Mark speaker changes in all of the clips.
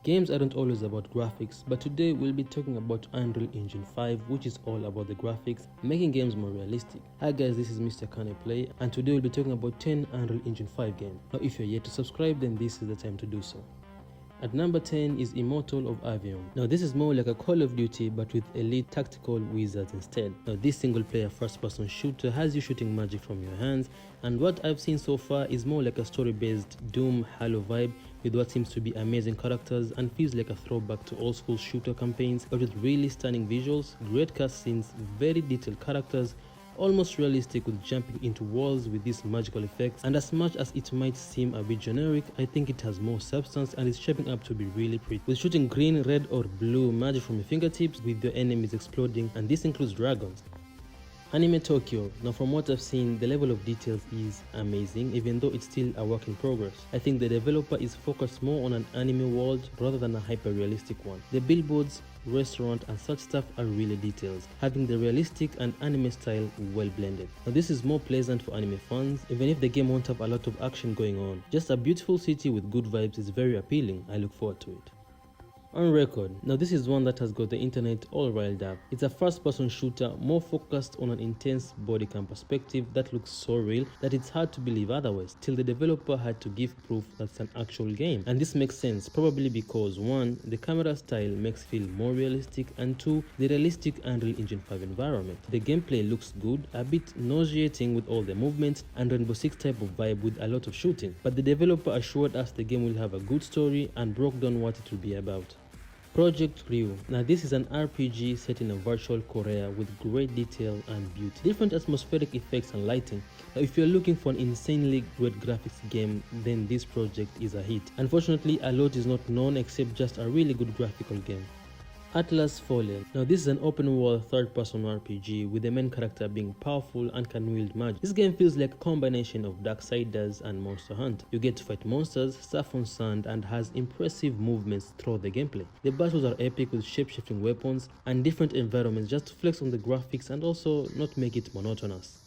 Speaker 1: Games aren't always about graphics, but today we'll be talking about Unreal Engine 5, which is all about the graphics, making games more realistic. Hi guys, this is Mr.CanIplay, and today we'll be talking about 10 Unreal Engine 5 games. Now if you're yet to subscribe, then this is the time to do so. At number 10 is Immortal of Avium. Now this is more like a Call of Duty but with elite tactical wizards instead. Now this single player first person shooter has you shooting magic from your hands, and what I've seen so far is more like a story based Doom Halo vibe with what seems to be amazing characters and feels like a throwback to old school shooter campaigns, but with really stunning visuals, great cutscenes, very detailed characters, almost realistic with jumping into walls with these magical effects. And as much as it might seem a bit generic, I think it has more substance and is shaping up to be really pretty, with shooting green, red or blue magic from your fingertips with your enemies exploding, and this includes dragons. Anime Tokyo. Now from what I've seen, the level of details is amazing, even though it's still a work in progress. I think the developer is focused more on an anime world rather than a hyper-realistic one. The billboards, restaurant and such stuff are really detailed, having the realistic and anime style well blended. Now this is more pleasant for anime fans, even if the game won't have a lot of action going on. Just a beautiful city with good vibes is very appealing. I look forward to it. On Record. Now this is one that has got the internet all riled up. It's a first-person shooter more focused on an intense body cam perspective that looks so real that it's hard to believe otherwise, till the developer had to give proof that's an actual game. And this makes sense, probably because 1. The camera style makes it feel more realistic, and 2. The realistic Unreal Engine 5 environment. The gameplay looks good, a bit nauseating with all the movements and Rainbow Six type of vibe with a lot of shooting, but the developer assured us the game will have a good story and broke down what it will be about. Project Ryu. Now this is an RPG set in a virtual Korea with great detail and beauty, different atmospheric effects and lighting. Now if you're looking for an insanely great graphics game, then this project is a hit. Unfortunately, a lot is not known except just a really good graphical game. Atlas Fallen. Now this is an open world third-person RPG with the main character being powerful and can wield magic. This game feels like a combination of Darksiders and Monster Hunt. You get to fight monsters, surf on sand, and has impressive movements throughout the gameplay. The battles are epic with shape-shifting weapons and different environments just to flex on the graphics and also not make it monotonous.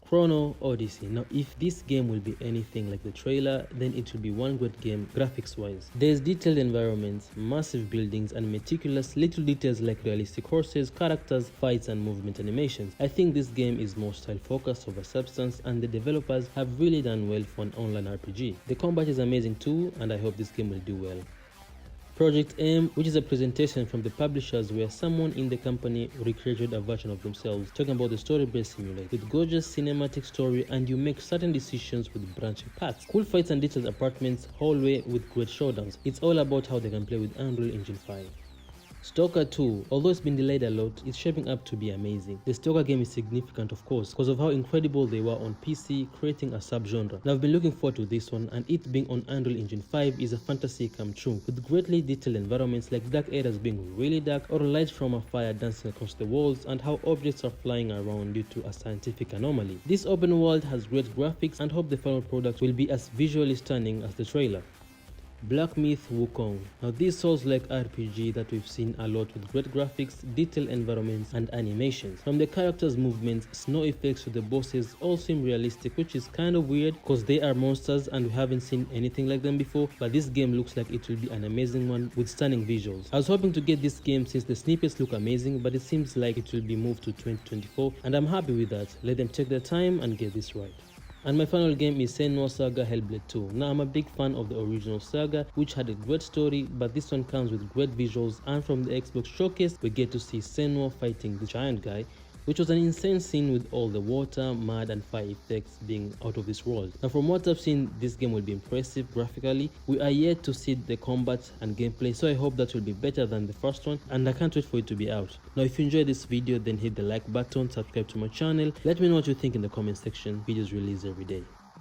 Speaker 1: Chrono Odyssey. Now if this game will be anything like the trailer, then it will be one great game graphics wise. There's detailed environments, massive buildings and meticulous little details like realistic horses, characters, fights and movement animations. I think this game is more style focused over substance, and the developers have really done well for an online RPG. The combat is amazing too, and I hope this game will do well. Project M, which is a presentation from the publishers where someone in the company recreated a version of themselves, talking about the story-based simulator with gorgeous cinematic story, and you make certain decisions with branching paths, cool fights and detailed apartments, hallway with great showdowns. It's all about how they can play with Unreal Engine 5. Stalker 2, although it's been delayed a lot, it's shaping up to be amazing. The Stalker game is significant of course because of how incredible they were on PC, creating a subgenre. Now I've been looking forward to this one, and it being on Unreal Engine 5 is a fantasy come true, with greatly detailed environments like dark areas being really dark or light from a fire dancing across the walls, and how objects are flying around due to a scientific anomaly. This open world has great graphics, and hope the final product will be as visually stunning as the trailer. Black Myth Wukong. Now this Souls-like RPG that we've seen a lot with great graphics, detailed environments and animations. From the characters' movements, snow effects to the bosses all seem realistic, which is kind of weird because they are monsters and we haven't seen anything like them before, but this game looks like it will be an amazing one with stunning visuals. I was hoping to get this game since the snippets look amazing, but it seems like it will be moved to 2024 and I'm happy with that. Let them take their time and get this right. And my final game is Senua Saga Hellblade 2. Now I'm a big fan of the original saga, which had a great story, but this one comes with great visuals, and from the Xbox showcase we get to see Senua fighting the giant guy, which was an insane scene with all the water, mud and fire effects being out of this world. Now from what I've seen, this game will be impressive graphically. We are yet to see the combat and gameplay, so I hope that will be better than the first one, and I can't wait for it to be out. Now if you enjoyed this video, then hit the like button, subscribe to my channel, let me know what you think in the comment section. Videos released every day.